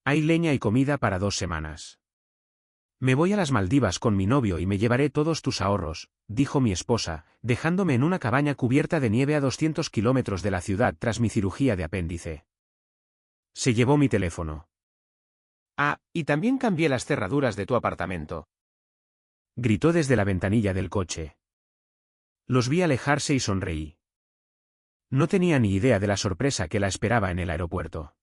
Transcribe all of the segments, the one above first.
Hay leña y comida para 2 semanas. Me voy a las Maldivas con mi novio y me llevaré todos tus ahorros, dijo mi esposa, dejándome en una cabaña cubierta de nieve a 200 kilómetros de la ciudad tras mi cirugía de apéndice. Se llevó mi teléfono. Ah, y también cambié las cerraduras de tu apartamento. Gritó desde la ventanilla del coche. Los vi alejarse y sonreí. No tenía ni idea de la sorpresa que la esperaba en el aeropuerto.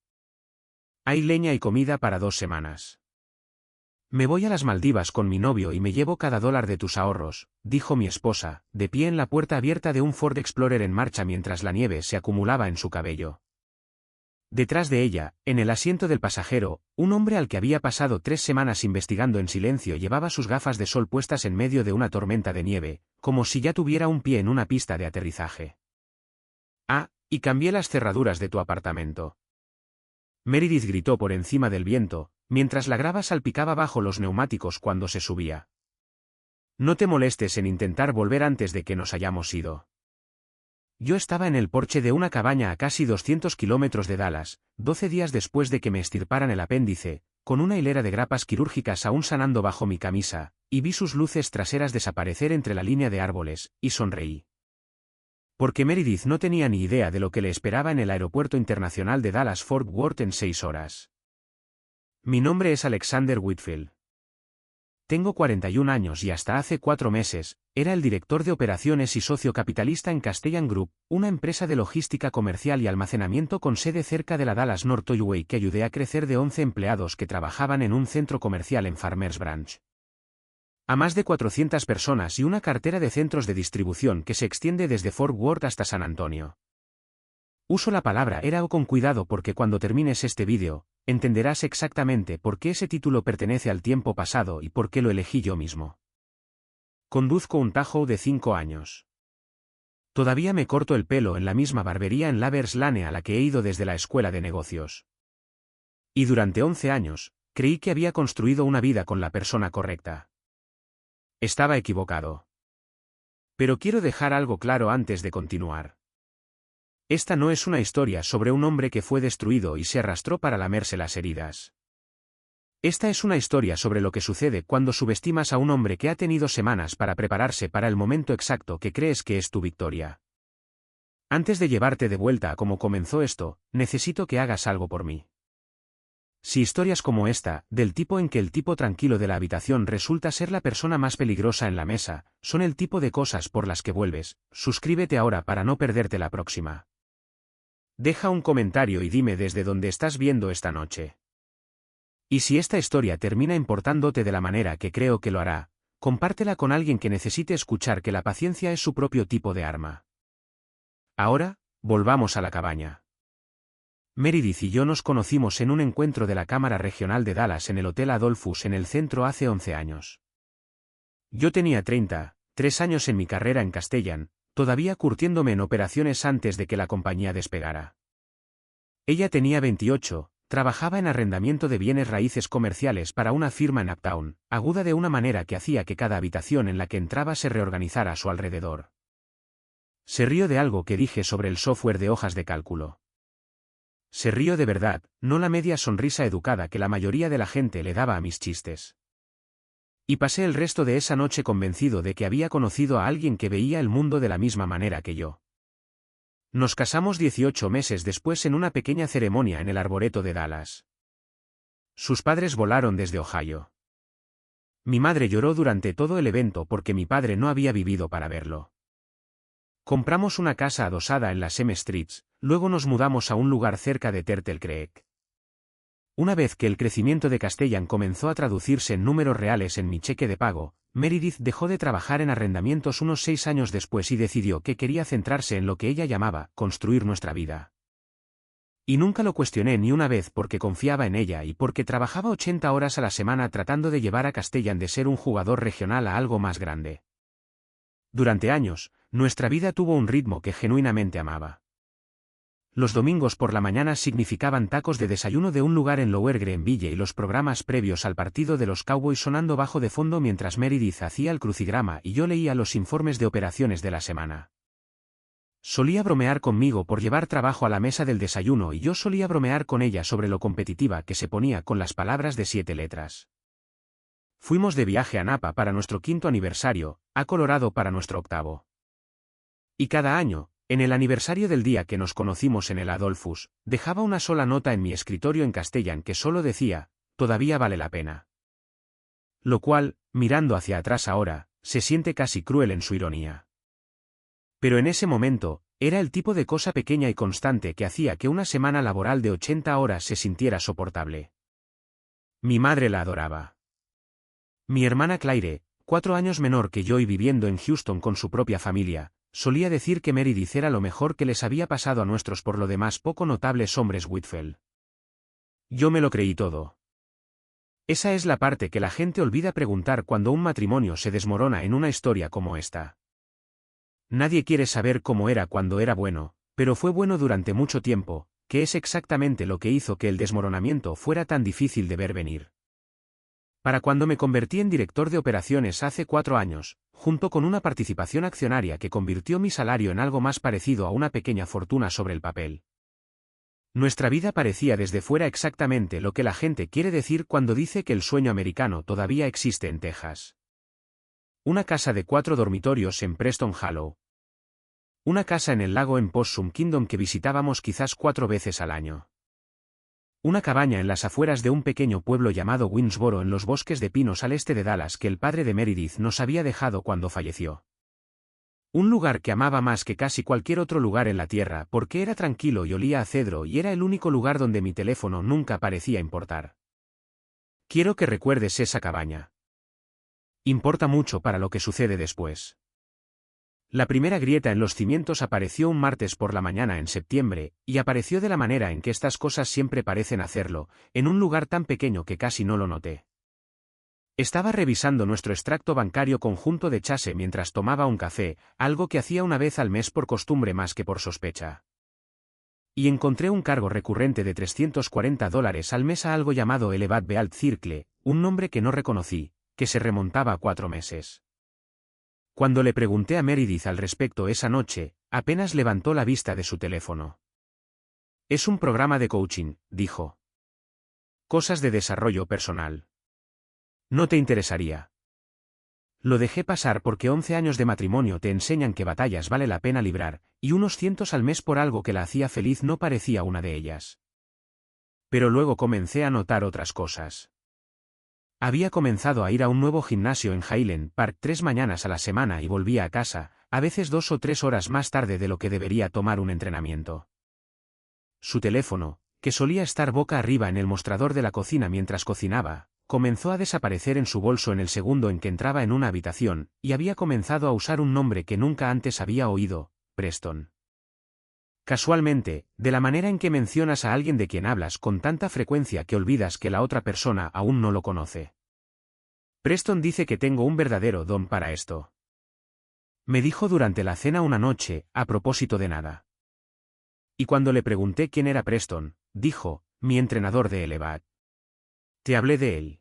Hay leña y comida para 2 semanas. Me voy a las Maldivas con mi novio y me llevo cada dólar de tus ahorros, dijo mi esposa, de pie en la puerta abierta de un Ford Explorer en marcha mientras la nieve se acumulaba en su cabello. Detrás de ella, en el asiento del pasajero, un hombre al que había pasado 3 semanas investigando en silencio llevaba sus gafas de sol puestas en medio de una tormenta de nieve, como si ya tuviera un pie en una pista de aterrizaje. Ah, y cambié las cerraduras de tu apartamento. Meredith gritó por encima del viento, mientras la grava salpicaba bajo los neumáticos cuando se subía. No te molestes en intentar volver antes de que nos hayamos ido. Yo estaba en el porche de una cabaña a casi 200 kilómetros de Dallas, 12 días después de que me extirparan el apéndice, con una hilera de grapas quirúrgicas aún sanando bajo mi camisa, y vi sus luces traseras desaparecer entre la línea de árboles, y sonreí. Porque Meredith no tenía ni idea de lo que le esperaba en el aeropuerto internacional de Dallas-Fort Worth en 6 horas. Mi nombre es Alexander Whitfield. Tengo 41 años y hasta hace 4 meses, era el director de operaciones y socio capitalista en Castellan Group, una empresa de logística comercial y almacenamiento con sede cerca de la Dallas North Tollway que ayudé a crecer de 11 empleados que trabajaban en un centro comercial en Farmers Branch a más de 400 personas y una cartera de centros de distribución que se extiende desde Fort Worth hasta San Antonio. Uso la palabra era con cuidado porque cuando termines este vídeo, entenderás exactamente por qué ese título pertenece al tiempo pasado y por qué lo elegí yo mismo. Conduzco un Tahoe de 5 años. Todavía me corto el pelo en la misma barbería en Lovers Lane a la que he ido desde la escuela de negocios. Y durante 11 años, creí que había construido una vida con la persona correcta. Estaba equivocado. Pero quiero dejar algo claro antes de continuar. Esta no es una historia sobre un hombre que fue destruido y se arrastró para lamerse las heridas. Esta es una historia sobre lo que sucede cuando subestimas a un hombre que ha tenido semanas para prepararse para el momento exacto que crees que es tu victoria. Antes de llevarte de vuelta a cómo comenzó esto, necesito que hagas algo por mí. Si historias como esta, del tipo en que el tipo tranquilo de la habitación resulta ser la persona más peligrosa en la mesa, son el tipo de cosas por las que vuelves, suscríbete ahora para no perderte la próxima. Deja un comentario y dime desde dónde estás viendo esta noche. Y si esta historia termina importándote de la manera que creo que lo hará, compártela con alguien que necesite escuchar que la paciencia es su propio tipo de arma. Ahora, volvamos a la cabaña. Meredith y yo nos conocimos en un encuentro de la Cámara Regional de Dallas en el Hotel Adolphus en el centro hace 11 años. Yo tenía 33 años en mi carrera en Castellan, todavía curtiéndome en operaciones antes de que la compañía despegara. Ella tenía 28, trabajaba en arrendamiento de bienes raíces comerciales para una firma en Uptown, aguda de una manera que hacía que cada habitación en la que entraba se reorganizara a su alrededor. Se rió de algo que dije sobre el software de hojas de cálculo. Se rió de verdad, no la media sonrisa educada que la mayoría de la gente le daba a mis chistes. Y pasé el resto de esa noche convencido de que había conocido a alguien que veía el mundo de la misma manera que yo. Nos casamos 18 meses después en una pequeña ceremonia en el arboreto de Dallas. Sus padres volaron desde Ohio. Mi madre lloró durante todo el evento porque mi padre no había vivido para verlo. Compramos una casa adosada en las M Streets, luego nos mudamos a un lugar cerca de Turtle Creek. Una vez que el crecimiento de Castellan comenzó a traducirse en números reales en mi cheque de pago, Meredith dejó de trabajar en arrendamientos unos 6 años después y decidió que quería centrarse en lo que ella llamaba construir nuestra vida. Y nunca lo cuestioné ni una vez porque confiaba en ella y porque trabajaba 80 horas a la semana tratando de llevar a Castellan de ser un jugador regional a algo más grande. Durante años, nuestra vida tuvo un ritmo que genuinamente amaba. Los domingos por la mañana significaban tacos de desayuno de un lugar en Lower Greenville y los programas previos al partido de los Cowboys sonando bajo de fondo mientras Meredith hacía el crucigrama y yo leía los informes de operaciones de la semana. Solía bromear conmigo por llevar trabajo a la mesa del desayuno y yo solía bromear con ella sobre lo competitiva que se ponía con las palabras de 7 letras. Fuimos de viaje a Napa para nuestro 5º aniversario, a Colorado para nuestro 8º. Y cada año, en el aniversario del día que nos conocimos en el Adolphus, dejaba una sola nota en mi escritorio en castellano que solo decía, todavía vale la pena. Lo cual, mirando hacia atrás ahora, se siente casi cruel en su ironía. Pero en ese momento, era el tipo de cosa pequeña y constante que hacía que una semana laboral de 80 horas se sintiera soportable. Mi madre la adoraba. Mi hermana Claire, 4 años menor que yo y viviendo en Houston con su propia familia, solía decir que Meredith era lo mejor que les había pasado a nuestros por lo demás poco notables hombres Whitfield. Yo me lo creí todo. Esa es la parte que la gente olvida preguntar cuando un matrimonio se desmorona en una historia como esta. Nadie quiere saber cómo era cuando era bueno, pero fue bueno durante mucho tiempo, que es exactamente lo que hizo que el desmoronamiento fuera tan difícil de ver venir. Para cuando me convertí en director de operaciones hace 4 años, junto con una participación accionaria que convirtió mi salario en algo más parecido a una pequeña fortuna sobre el papel. Nuestra vida parecía desde fuera exactamente lo que la gente quiere decir cuando dice que el sueño americano todavía existe en Texas. Una casa de 4 dormitorios en Preston Hollow. Una casa en el lago en Possum Kingdom que visitábamos quizás 4 veces al año. Una cabaña en las afueras de un pequeño pueblo llamado Winsboro en los bosques de pinos al este de Dallas que el padre de Meredith nos había dejado cuando falleció. Un lugar que amaba más que casi cualquier otro lugar en la tierra porque era tranquilo y olía a cedro y era el único lugar donde mi teléfono nunca parecía importar. Quiero que recuerdes esa cabaña. Importa mucho para lo que sucede después. La primera grieta en los cimientos apareció un martes por la mañana en septiembre, y apareció de la manera en que estas cosas siempre parecen hacerlo, en un lugar tan pequeño que casi no lo noté. Estaba revisando nuestro extracto bancario conjunto de Chase mientras tomaba un café, algo que hacía una vez al mes por costumbre más que por sospecha. Y encontré un cargo recurrente de $340 al mes a algo llamado Elevat Bealt Circle, un nombre que no reconocí, que se remontaba a 4 meses. Cuando le pregunté a Meredith al respecto esa noche, apenas levantó la vista de su teléfono. Es un programa de coaching, dijo. Cosas de desarrollo personal. No te interesaría. Lo dejé pasar porque 11 años de matrimonio te enseñan que batallas vale la pena librar, y unos cientos al mes por algo que la hacía feliz no parecía una de ellas. Pero luego comencé a notar otras cosas. Había comenzado a ir a un nuevo gimnasio en Highland Park 3 mañanas a la semana y volvía a casa, a veces 2 o 3 horas más tarde de lo que debería tomar un entrenamiento. Su teléfono, que solía estar boca arriba en el mostrador de la cocina mientras cocinaba, comenzó a desaparecer en su bolso en el segundo en que entraba en una habitación, y había comenzado a usar un nombre que nunca antes había oído, Preston. Casualmente, de la manera en que mencionas a alguien de quien hablas con tanta frecuencia que olvidas que la otra persona aún no lo conoce. Preston dice que tengo un verdadero don para esto. Me dijo durante la cena una noche, a propósito de nada. Y cuando le pregunté quién era Preston, dijo, mi entrenador de Elevat. Te hablé de él.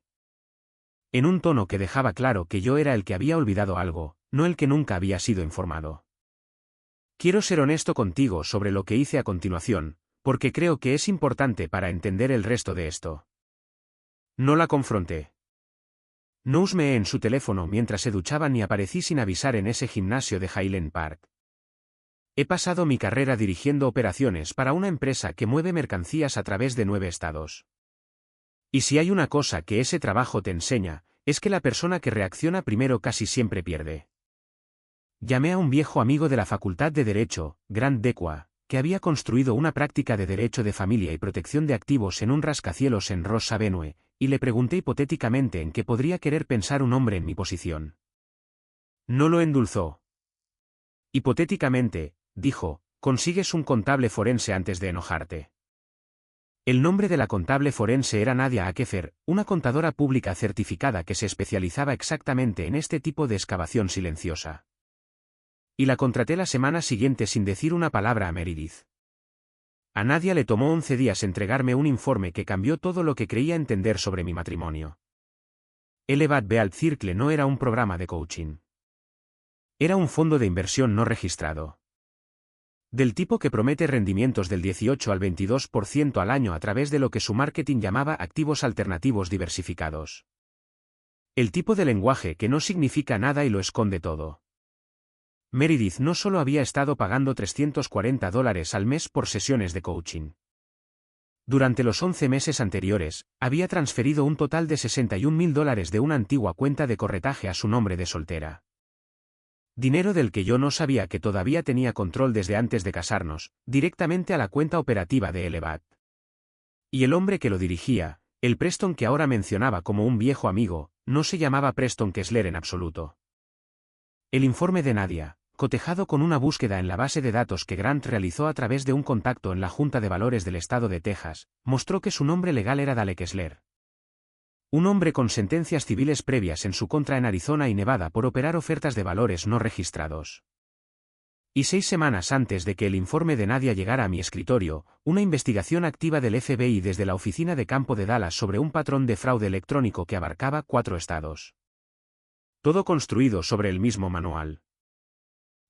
En un tono que dejaba claro que yo era el que había olvidado algo, no el que nunca había sido informado. Quiero ser honesto contigo sobre lo que hice a continuación, porque creo que es importante para entender el resto de esto. No la confronté. No husmeé en su teléfono mientras se duchaba ni aparecí sin avisar en ese gimnasio de Highland Park. He pasado mi carrera dirigiendo operaciones para una empresa que mueve mercancías a través de 9 estados. Y si hay una cosa que ese trabajo te enseña, es que la persona que reacciona primero casi siempre pierde. Llamé a un viejo amigo de la Facultad de Derecho, Grant Dequa, que había construido una práctica de derecho de familia y protección de activos en un rascacielos en Ross Avenue, y le pregunté hipotéticamente en qué podría querer pensar un hombre en mi posición. No lo endulzó. Hipotéticamente, dijo, consigues un contable forense antes de enojarte. El nombre de la contable forense era Nadia Akefer, una contadora pública certificada que se especializaba exactamente en este tipo de excavación silenciosa. Y la contraté la semana siguiente sin decir una palabra a Meredith. A Nadia le tomó 11 días entregarme un informe que cambió todo lo que creía entender sobre mi matrimonio. Elevat Bealt Circle no era un programa de coaching. Era un fondo de inversión no registrado. Del tipo que promete rendimientos del 18 al 22% al año a través de lo que su marketing llamaba activos alternativos diversificados. El tipo de lenguaje que no significa nada y lo esconde todo. Meredith no solo había estado pagando $340 al mes por sesiones de coaching. Durante los 11 meses anteriores, había transferido un total de $61.000 de una antigua cuenta de corretaje a su nombre de soltera. Dinero del que yo no sabía que todavía tenía control desde antes de casarnos, directamente a la cuenta operativa de Elevat. Y el hombre que lo dirigía, el Preston que ahora mencionaba como un viejo amigo, no se llamaba Preston Kessler en absoluto. El informe de Nadia, cotejado con una búsqueda en la base de datos que Grant realizó a través de un contacto en la Junta de Valores del Estado de Texas, mostró que su nombre legal era Dale Kessler. Un hombre con sentencias civiles previas en su contra en Arizona y Nevada por operar ofertas de valores no registrados. Y 6 semanas antes de que el informe de Nadia llegara a mi escritorio, una investigación activa del FBI desde la oficina de campo de Dallas sobre un patrón de fraude electrónico que abarcaba 4 estados. Todo construido sobre el mismo manual.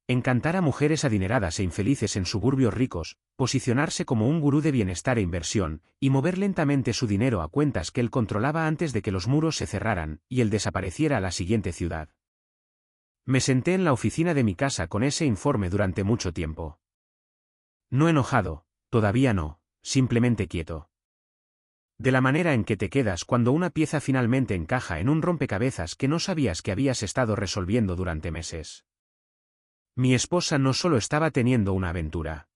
Encantar a mujeres adineradas e infelices en suburbios ricos, posicionarse como un gurú de bienestar e inversión, y mover lentamente su dinero a cuentas que él controlaba antes de que los muros se cerraran y él desapareciera a la siguiente ciudad. Me senté en la oficina de mi casa con ese informe durante mucho tiempo. No enojado, todavía no, simplemente quieto. De la manera en que te quedas cuando una pieza finalmente encaja en un rompecabezas que no sabías que habías estado resolviendo durante meses. Mi esposa no solo estaba teniendo una aventura.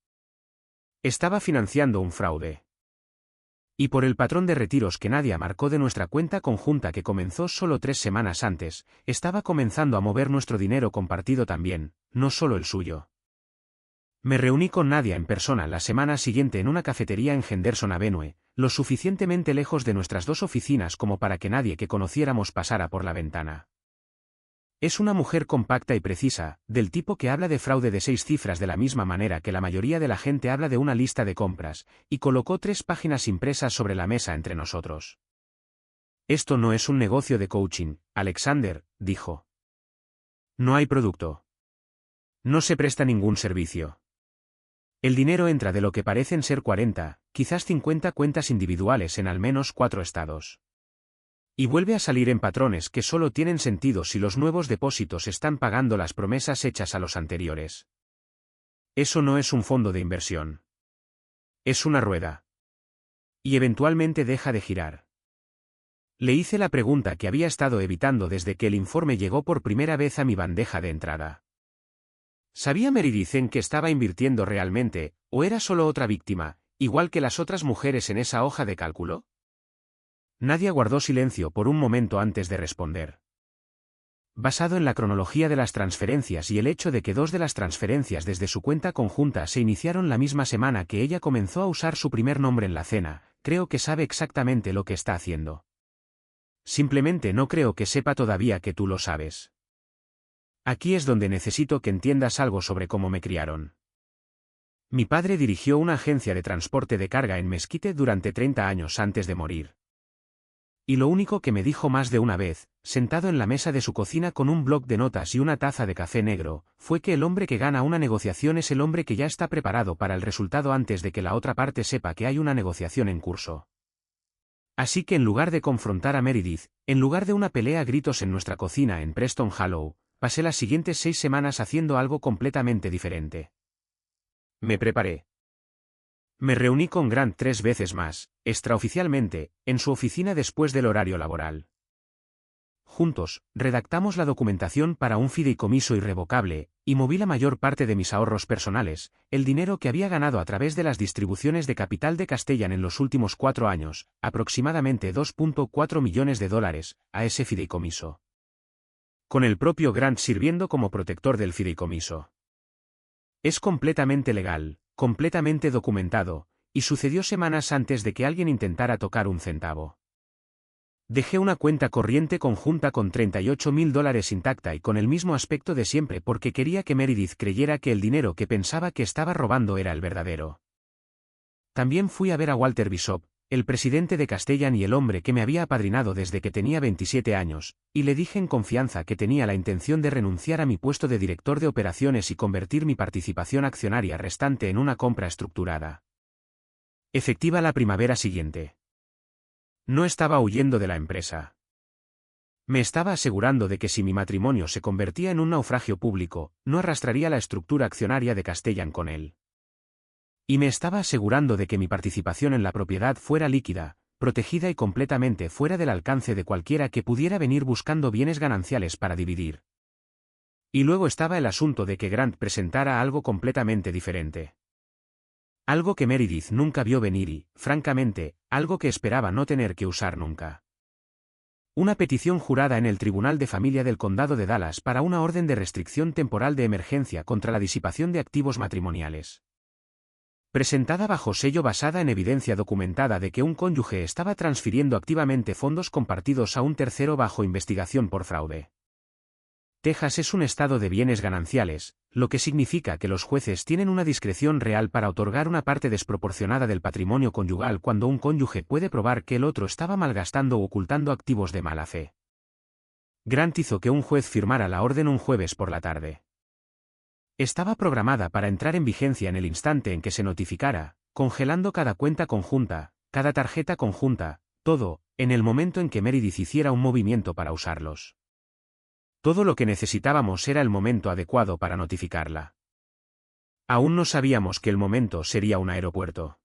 Estaba financiando un fraude. Y por el patrón de retiros que Nadia marcó de nuestra cuenta conjunta que comenzó solo 3 semanas antes, estaba comenzando a mover nuestro dinero compartido también, no solo el suyo. Me reuní con Nadia en persona la semana siguiente en una cafetería en Henderson Avenue, lo suficientemente lejos de nuestras 2 oficinas como para que nadie que conociéramos pasara por la ventana. Es una mujer compacta y precisa, del tipo que habla de fraude de 6 cifras de la misma manera que la mayoría de la gente habla de una lista de compras, y colocó 3 páginas impresas sobre la mesa entre nosotros. Esto no es un negocio de coaching, Alexander, dijo. No hay producto. No se presta ningún servicio. El dinero entra de lo que parecen ser 40, quizás 50 cuentas individuales en al menos 4 estados. Y vuelve a salir en patrones que solo tienen sentido si los nuevos depósitos están pagando las promesas hechas a los anteriores. Eso no es un fondo de inversión. Es una rueda. Y eventualmente deja de girar. Le hice la pregunta que había estado evitando desde que el informe llegó por primera vez a mi bandeja de entrada. ¿Sabía Meredith en que estaba invirtiendo realmente, o era solo otra víctima, igual que las otras mujeres en esa hoja de cálculo? Nadia guardó silencio por un momento antes de responder. Basado en la cronología de las transferencias y el hecho de que 2 de las transferencias desde su cuenta conjunta se iniciaron la misma semana que ella comenzó a usar su primer nombre en la cena, creo que sabe exactamente lo que está haciendo. Simplemente no creo que sepa todavía que tú lo sabes. Aquí es donde necesito que entiendas algo sobre cómo me criaron. Mi padre dirigió una agencia de transporte de carga en Mesquite durante 30 años antes de morir. Y lo único que me dijo más de una vez, sentado en la mesa de su cocina con un bloc de notas y una taza de café negro, fue que el hombre que gana una negociación es el hombre que ya está preparado para el resultado antes de que la otra parte sepa que hay una negociación en curso. Así que en lugar de confrontar a Meredith, en lugar de una pelea a gritos en nuestra cocina en Preston Hollow, pasé las siguientes 6 semanas haciendo algo completamente diferente. Me preparé. Me reuní con Grant 3 veces más, extraoficialmente, en su oficina después del horario laboral. Juntos, redactamos la documentación para un fideicomiso irrevocable, y moví la mayor parte de mis ahorros personales, el dinero que había ganado a través de las distribuciones de capital de Castellan en los últimos 4 años, aproximadamente $2.4 millones, a ese fideicomiso. Con el propio Grant sirviendo como protector del fideicomiso. Es completamente legal, completamente documentado, y sucedió semanas antes de que alguien intentara tocar un centavo. Dejé una cuenta corriente conjunta con $38.000 intacta y con el mismo aspecto de siempre porque quería que Meredith creyera que el dinero que pensaba que estaba robando era el verdadero. También fui a ver a Walter Bishop, el presidente de Castellan y el hombre que me había apadrinado desde que tenía 27 años, y le dije en confianza que tenía la intención de renunciar a mi puesto de director de operaciones y convertir mi participación accionaria restante en una compra estructurada, efectiva la primavera siguiente. No estaba huyendo de la empresa. Me estaba asegurando de que si mi matrimonio se convertía en un naufragio público, no arrastraría la estructura accionaria de Castellan con él. Y me estaba asegurando de que mi participación en la propiedad fuera líquida, protegida y completamente fuera del alcance de cualquiera que pudiera venir buscando bienes gananciales para dividir. Y luego estaba el asunto de que Grant presentara algo completamente diferente. Algo que Meredith nunca vio venir y, francamente, algo que esperaba no tener que usar nunca. Una petición jurada en el Tribunal de Familia del Condado de Dallas para una orden de restricción temporal de emergencia contra la disipación de activos matrimoniales. Presentada bajo sello basada en evidencia documentada de que un cónyuge estaba transfiriendo activamente fondos compartidos a un tercero bajo investigación por fraude. Texas es un estado de bienes gananciales, lo que significa que los jueces tienen una discreción real para otorgar una parte desproporcionada del patrimonio conyugal cuando un cónyuge puede probar que el otro estaba malgastando o ocultando activos de mala fe. Grant hizo que un juez firmara la orden un jueves por la tarde. Estaba programada para entrar en vigencia en el instante en que se notificara, congelando cada cuenta conjunta, cada tarjeta conjunta, todo, en el momento en que Meredith hiciera un movimiento para usarlos. Todo lo que necesitábamos era el momento adecuado para notificarla. Aún no sabíamos que el momento sería un aeropuerto.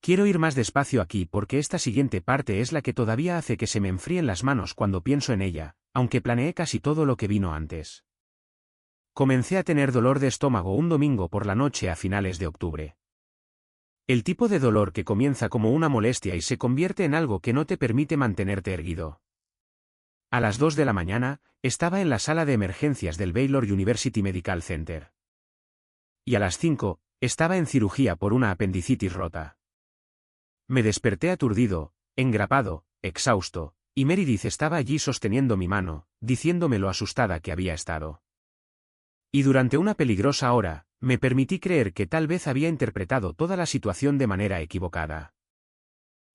Quiero ir más despacio aquí porque esta siguiente parte es la que todavía hace que se me enfríen las manos cuando pienso en ella, aunque planeé casi todo lo que vino antes. Comencé a tener dolor de estómago un domingo por la noche a finales de octubre. El tipo de dolor que comienza como una molestia y se convierte en algo que no te permite mantenerte erguido. A las 2 de la mañana, estaba en la sala de emergencias del Baylor University Medical Center. Y a las 5, estaba en cirugía por una apendicitis rota. Me desperté aturdido, engrapado, exhausto, y Meredith estaba allí sosteniendo mi mano, diciéndome lo asustada que había estado. Y durante una peligrosa hora, me permití creer que tal vez había interpretado toda la situación de manera equivocada.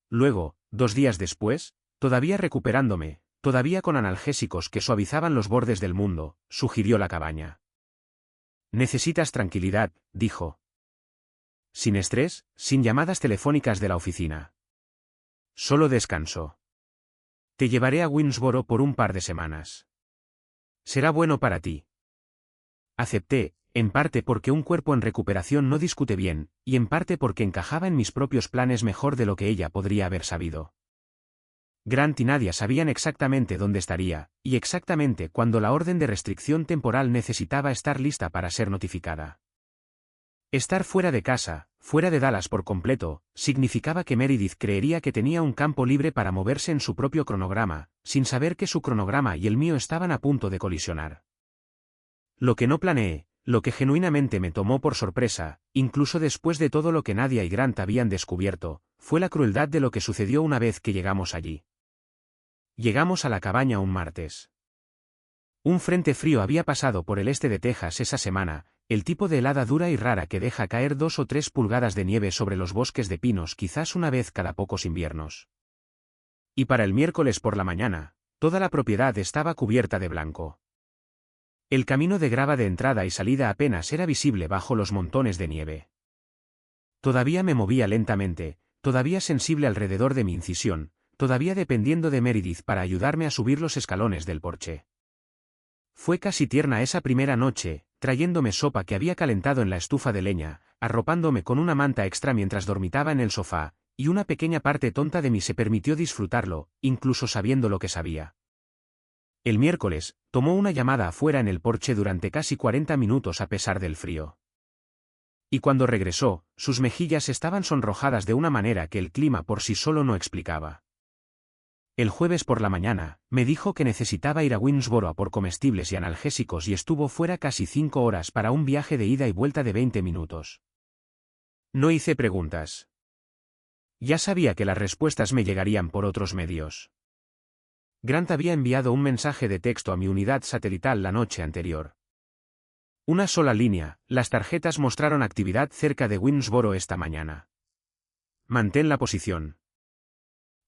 Luego, 2 días después, todavía recuperándome, todavía con analgésicos que suavizaban los bordes del mundo, sugirió la cabaña. Necesitas tranquilidad, dijo. Sin estrés, sin llamadas telefónicas de la oficina. Solo descanso. Te llevaré a Winnsboro por un par de semanas. Será bueno para ti. Acepté, en parte porque un cuerpo en recuperación no discute bien, y en parte porque encajaba en mis propios planes mejor de lo que ella podría haber sabido. Grant y Nadia sabían exactamente dónde estaría, y exactamente cuándo la orden de restricción temporal necesitaba estar lista para ser notificada. Estar fuera de casa, fuera de Dallas por completo, significaba que Meredith creería que tenía un campo libre para moverse en su propio cronograma, sin saber que su cronograma y el mío estaban a punto de colisionar. Lo que no planeé, lo que genuinamente me tomó por sorpresa, incluso después de todo lo que Nadia y Grant habían descubierto, fue la crueldad de lo que sucedió una vez que llegamos allí. Llegamos a la cabaña un martes. Un frente frío había pasado por el este de Texas esa semana, el tipo de helada dura y rara que deja caer 2 o 3 pulgadas de nieve sobre los bosques de pinos quizás una vez cada pocos inviernos. Y para el miércoles por la mañana, toda la propiedad estaba cubierta de blanco. El camino de grava de entrada y salida apenas era visible bajo los montones de nieve. Todavía me movía lentamente, todavía sensible alrededor de mi incisión, todavía dependiendo de Meredith para ayudarme a subir los escalones del porche. Fue casi tierna esa primera noche, trayéndome sopa que había calentado en la estufa de leña, arropándome con una manta extra mientras dormitaba en el sofá, y una pequeña parte tonta de mí se permitió disfrutarlo, incluso sabiendo lo que sabía. El miércoles, tomó una llamada afuera en el porche durante casi 40 minutos a pesar del frío. Y cuando regresó, sus mejillas estaban sonrojadas de una manera que el clima por sí solo no explicaba. El jueves por la mañana, me dijo que necesitaba ir a Winnsboro a por comestibles y analgésicos y estuvo fuera casi 5 horas para un viaje de ida y vuelta de 20 minutos. No hice preguntas. Ya sabía que las respuestas me llegarían por otros medios. Grant había enviado un mensaje de texto a mi unidad satelital la noche anterior. Una sola línea, las tarjetas mostraron actividad cerca de Winnsboro esta mañana. Mantén la posición.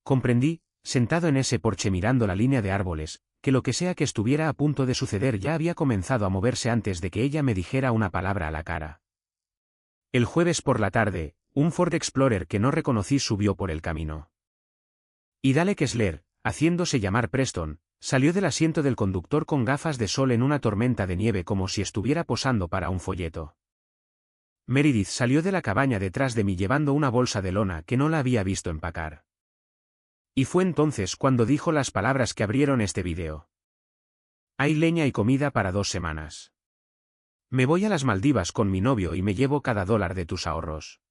Comprendí, sentado en ese porche mirando la línea de árboles, que lo que sea que estuviera a punto de suceder ya había comenzado a moverse antes de que ella me dijera una palabra a la cara. El jueves por la tarde, un Ford Explorer que no reconocí subió por el camino. Y Dale Kessler, haciéndose llamar Preston, salió del asiento del conductor con gafas de sol en una tormenta de nieve como si estuviera posando para un folleto. Meredith salió de la cabaña detrás de mí llevando una bolsa de lona que no la había visto empacar. Y fue entonces cuando dijo las palabras que abrieron este video. Hay leña y comida para 2 semanas. Me voy a las Maldivas con mi novio y me llevo cada $1 de tus ahorros.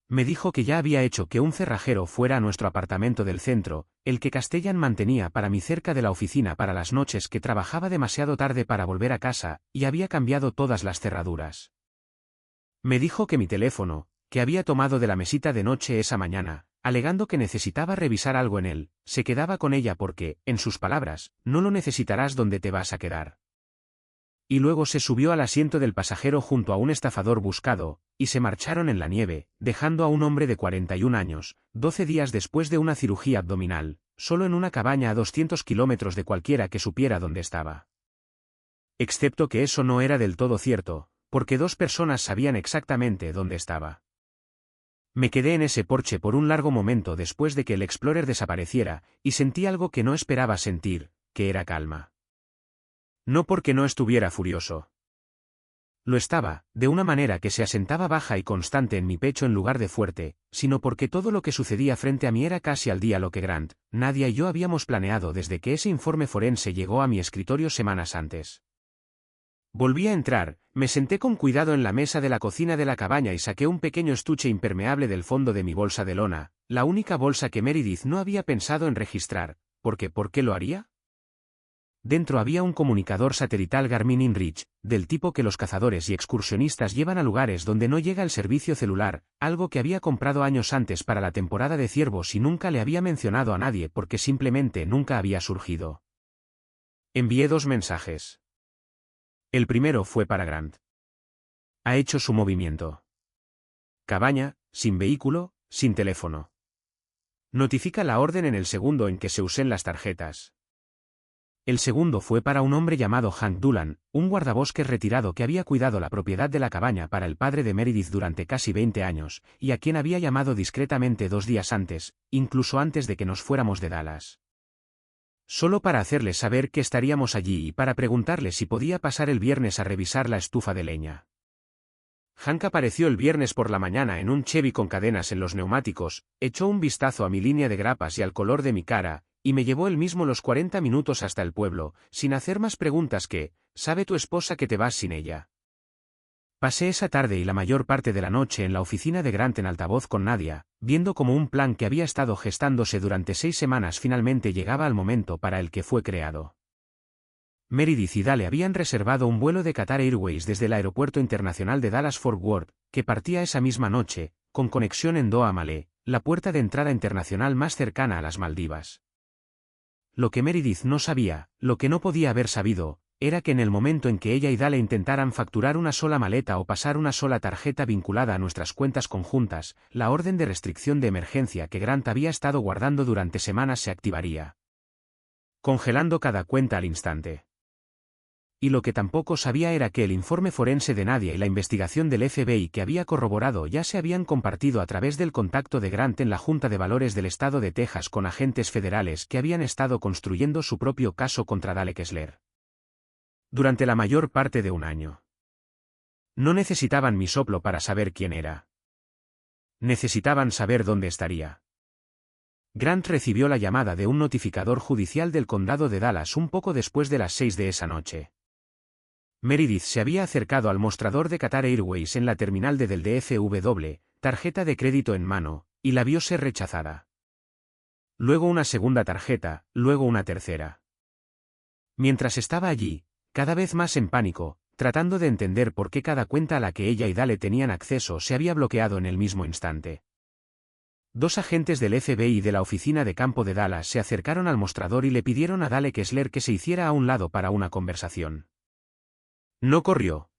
Me dijo que ya había hecho que un cerrajero fuera a nuestro apartamento del centro, el que Castellan mantenía para mí cerca de la oficina para las noches que trabajaba demasiado tarde para volver a casa, y había cambiado todas las cerraduras. Me dijo que mi teléfono, que había tomado de la mesita de noche esa mañana, alegando que necesitaba revisar algo en él, se quedaba con ella porque, en sus palabras, no lo necesitarás donde te vas a quedar. Y luego se subió al asiento del pasajero junto a un estafador buscado, y se marcharon en la nieve, dejando a un hombre de 41 años, 12 días después de una cirugía abdominal, solo en una cabaña a 200 kilómetros de cualquiera que supiera dónde estaba. Excepto que eso no era del todo cierto, porque 2 personas sabían exactamente dónde estaba. Me quedé en ese porche por un largo momento después de que el Explorer desapareciera, y sentí algo que no esperaba sentir, que era calma. No porque no estuviera furioso. Lo estaba, de una manera que se asentaba baja y constante en mi pecho en lugar de fuerte, sino porque todo lo que sucedía frente a mí era casi al día lo que Grant, Nadia y yo habíamos planeado desde que ese informe forense llegó a mi escritorio semanas antes. Volví a entrar, me senté con cuidado en la mesa de la cocina de la cabaña y saqué un pequeño estuche impermeable del fondo de mi bolsa de lona, la única bolsa que Meredith no había pensado en registrar, porque ¿por qué lo haría? Dentro había un comunicador satelital Garmin InReach, del tipo que los cazadores y excursionistas llevan a lugares donde no llega el servicio celular, algo que había comprado años antes para la temporada de ciervos y nunca le había mencionado a nadie porque simplemente nunca había surgido. Envié 2 mensajes. El primero fue para Grant. Ha hecho su movimiento. Cabaña, sin vehículo, sin teléfono. Notifica la orden en el segundo en que se usen las tarjetas. El segundo fue para un hombre llamado Hank Doolan, un guardabosques retirado que había cuidado la propiedad de la cabaña para el padre de Meredith durante casi 20 años, y a quien había llamado discretamente 2 días antes, incluso antes de que nos fuéramos de Dallas. Solo para hacerle saber que estaríamos allí y para preguntarle si podía pasar el viernes a revisar la estufa de leña. Hank apareció el viernes por la mañana en un Chevy con cadenas en los neumáticos, echó un vistazo a mi línea de grapas y al color de mi cara, y me llevó él mismo los 40 minutos hasta el pueblo, sin hacer más preguntas que, ¿sabe tu esposa que te vas sin ella? Pasé esa tarde y la mayor parte de la noche en la oficina de Grant en altavoz con Nadia, viendo cómo un plan que había estado gestándose durante 6 semanas finalmente llegaba al momento para el que fue creado. Meredith y Dale habían reservado un vuelo de Qatar Airways desde el Aeropuerto Internacional de Dallas-Fort Worth, que partía esa misma noche, con conexión en Doha Malé, la puerta de entrada internacional más cercana a las Maldivas. Lo que Meredith no sabía, lo que no podía haber sabido, era que en el momento en que ella y Dale intentaran facturar una sola maleta o pasar una sola tarjeta vinculada a nuestras cuentas conjuntas, la orden de restricción de emergencia que Grant había estado guardando durante semanas se activaría, congelando cada cuenta al instante. Y lo que tampoco sabía era que el informe forense de Nadia y la investigación del FBI que había corroborado ya se habían compartido a través del contacto de Grant en la Junta de Valores del Estado de Texas con agentes federales que habían estado construyendo su propio caso contra Dale Kessler. Durante la mayor parte de un año. No necesitaban mi soplo para saber quién era. Necesitaban saber dónde estaría. Grant recibió la llamada de un notificador judicial del condado de Dallas un poco después de las 6 de esa noche. Meredith se había acercado al mostrador de Qatar Airways en la terminal del DFW, tarjeta de crédito en mano, y la vio ser rechazada. Luego una segunda tarjeta, luego una tercera. Mientras estaba allí, cada vez más en pánico, tratando de entender por qué cada cuenta a la que ella y Dale tenían acceso se había bloqueado en el mismo instante. 2 agentes del FBI de la oficina de campo de Dallas se acercaron al mostrador y le pidieron a Dale Kessler que se hiciera a un lado para una conversación. No corrió.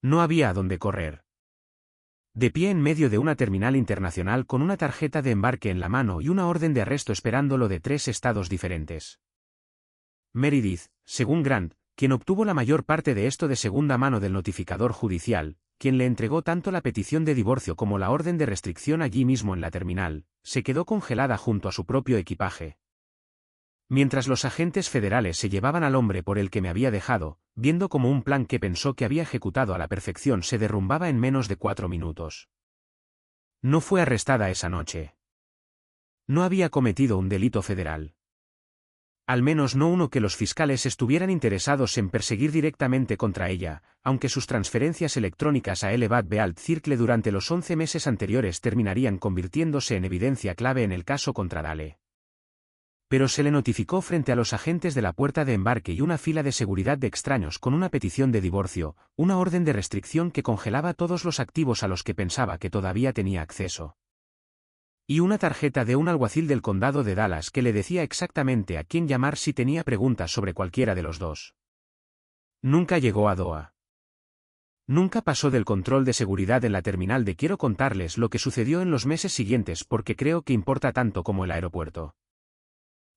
No había a dónde correr. De pie en medio de una terminal internacional con una tarjeta de embarque en la mano y una orden de arresto esperándolo de 3 estados diferentes. Meredith, según Grant, quien obtuvo la mayor parte de esto de segunda mano del notificador judicial, quien le entregó tanto la petición de divorcio como la orden de restricción allí mismo en la terminal, se quedó congelada junto a su propio equipaje. Mientras los agentes federales se llevaban al hombre por el que me había dejado, viendo como un plan que pensó que había ejecutado a la perfección se derrumbaba en menos de 4 minutos. No fue arrestada esa noche. No había cometido un delito federal. Al menos no uno que los fiscales estuvieran interesados en perseguir directamente contra ella, aunque sus transferencias electrónicas a Elevat Bealt Circle durante los 11 meses anteriores terminarían convirtiéndose en evidencia clave en el caso contra Dale. Pero se le notificó frente a los agentes de la puerta de embarque y una fila de seguridad de extraños con una petición de divorcio, una orden de restricción que congelaba todos los activos a los que pensaba que todavía tenía acceso. Y una tarjeta de un alguacil del condado de Dallas que le decía exactamente a quién llamar si tenía preguntas sobre cualquiera de los dos. Nunca llegó a Doha. Nunca pasó del control de seguridad en la terminal de quiero contarles lo que sucedió en los meses siguientes porque creo que importa tanto como el aeropuerto.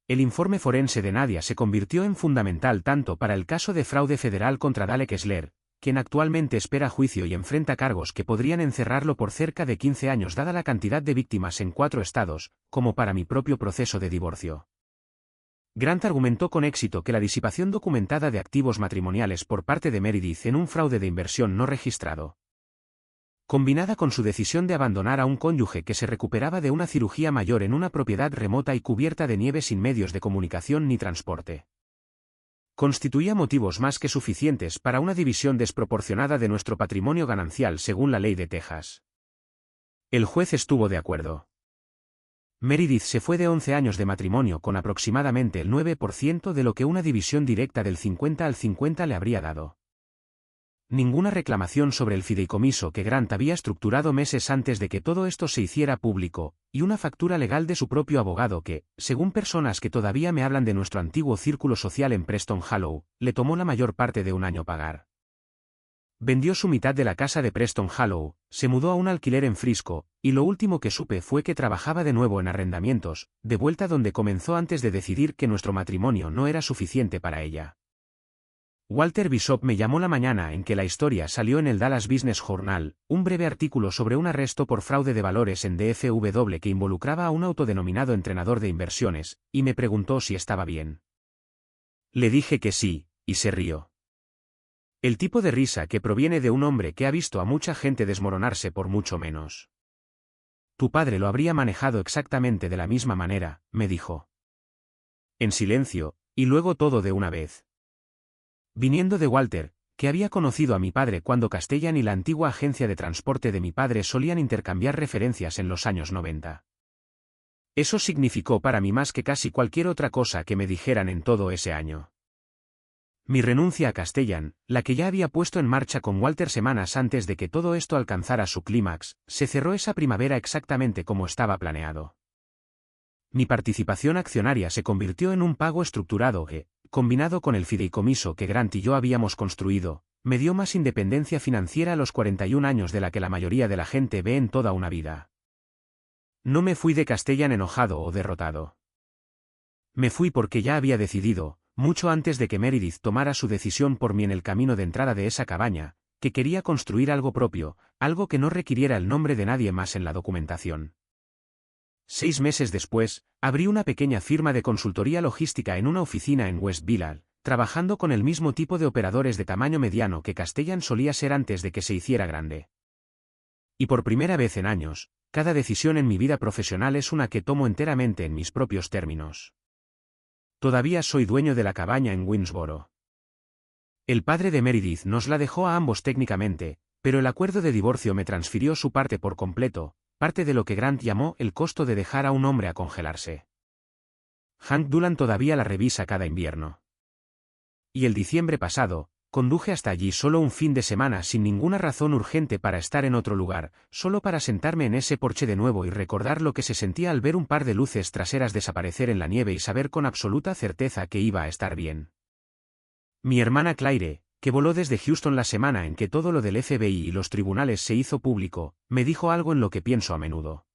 El informe forense de Nadia se convirtió en fundamental tanto para el caso de fraude federal contra Dale Kessler, quien actualmente espera juicio y enfrenta cargos que podrían encerrarlo por cerca de 15 años dada la cantidad de víctimas en 4 estados, como para mi propio proceso de divorcio. Grant argumentó con éxito que la disipación documentada de activos matrimoniales por parte de Meredith en un fraude de inversión no registrado, combinada con su decisión de abandonar a un cónyuge que se recuperaba de una cirugía mayor en una propiedad remota y cubierta de nieve sin medios de comunicación ni transporte, constituía motivos más que suficientes para una división desproporcionada de nuestro patrimonio ganancial según la ley de Texas. El juez estuvo de acuerdo. Meredith se fue de 11 años de matrimonio con aproximadamente el 9% de lo que una división directa del 50 al 50 le habría dado. Ninguna reclamación sobre el fideicomiso que Grant había estructurado meses antes de que todo esto se hiciera público, y una factura legal de su propio abogado que, según personas que todavía me hablan de nuestro antiguo círculo social en Preston Hollow, le tomó la mayor parte de un año pagar. Vendió su mitad de la casa de Preston Hollow, se mudó a un alquiler en Frisco, y lo último que supe fue que trabajaba de nuevo en arrendamientos, de vuelta donde comenzó antes de decidir que nuestro matrimonio no era suficiente para ella. Walter Bishop me llamó la mañana en que la historia salió en el Dallas Business Journal, un breve artículo sobre un arresto por fraude de valores en DFW que involucraba a un autodenominado entrenador de inversiones, y me preguntó si estaba bien. Le dije que sí, y se rió. El tipo de risa que proviene de un hombre que ha visto a mucha gente desmoronarse por mucho menos. Tu padre lo habría manejado exactamente de la misma manera, me dijo. En silencio, y luego todo de una vez. Viniendo de Walter, que había conocido a mi padre cuando Castellan y la antigua agencia de transporte de mi padre solían intercambiar referencias en los años 90. Eso significó para mí más que casi cualquier otra cosa que me dijeran en todo ese año. Mi renuncia a Castellan, la que ya había puesto en marcha con Walter semanas antes de que todo esto alcanzara su clímax, se cerró esa primavera exactamente como estaba planeado. Mi participación accionaria se convirtió en un pago estructurado que, combinado con el fideicomiso que Grant y yo habíamos construido, me dio más independencia financiera a los 41 años de la que la mayoría de la gente ve en toda una vida. No me fui de Castellan enojado o derrotado. Me fui porque ya había decidido, mucho antes de que Meredith tomara su decisión por mí en el camino de entrada de esa cabaña, que quería construir algo propio, algo que no requiriera el nombre de nadie más en la documentación. 6 meses después, abrí una pequeña firma de consultoría logística en una oficina en West Village, trabajando con el mismo tipo de operadores de tamaño mediano que Castellan solía ser antes de que se hiciera grande. Y por primera vez en años, cada decisión en mi vida profesional es una que tomo enteramente en mis propios términos. Todavía soy dueño de la cabaña en Winnsboro. El padre de Meredith nos la dejó a ambos técnicamente, pero el acuerdo de divorcio me transfirió su parte por completo, parte de lo que Grant llamó el costo de dejar a un hombre a congelarse. Hank Doolan todavía la revisa cada invierno. Y el diciembre pasado, conduje hasta allí solo un fin de semana sin ninguna razón urgente para estar en otro lugar, solo para sentarme en ese porche de nuevo y recordar lo que se sentía al ver un par de luces traseras desaparecer en la nieve y saber con absoluta certeza que iba a estar bien. Mi hermana Claire, que voló desde Houston la semana en que todo lo del FBI y los tribunales se hizo público, me dijo algo en lo que pienso a menudo.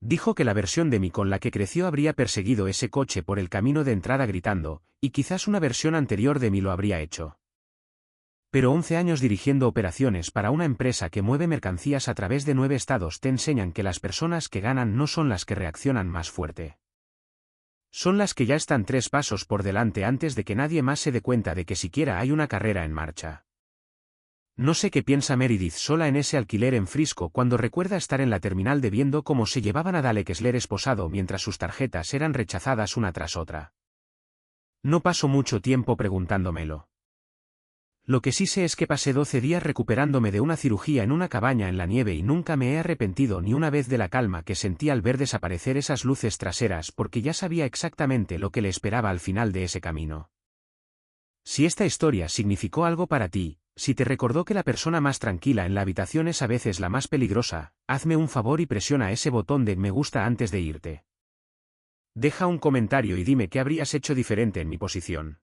Dijo que la versión de mí con la que creció habría perseguido ese coche por el camino de entrada gritando, y quizás una versión anterior de mí lo habría hecho. Pero 11 años dirigiendo operaciones para una empresa que mueve mercancías a través de 9 estados te enseñan que las personas que ganan no son las que reaccionan más fuerte. Son las que ya están 3 pasos por delante antes de que nadie más se dé cuenta de que siquiera hay una carrera en marcha. No sé qué piensa Meredith sola en ese alquiler en Frisco cuando recuerda estar en la terminal de viendo cómo se llevaban a Dalek Sler esposado mientras sus tarjetas eran rechazadas una tras otra. No paso mucho tiempo preguntándomelo. Lo que sí sé es que pasé 12 días recuperándome de una cirugía en una cabaña en la nieve y nunca me he arrepentido ni una vez de la calma que sentí al ver desaparecer esas luces traseras porque ya sabía exactamente lo que le esperaba al final de ese camino. Si esta historia significó algo para ti, si te recordó que la persona más tranquila en la habitación es a veces la más peligrosa, hazme un favor y presiona ese botón de me gusta antes de irte. Deja un comentario y dime qué habrías hecho diferente en mi posición.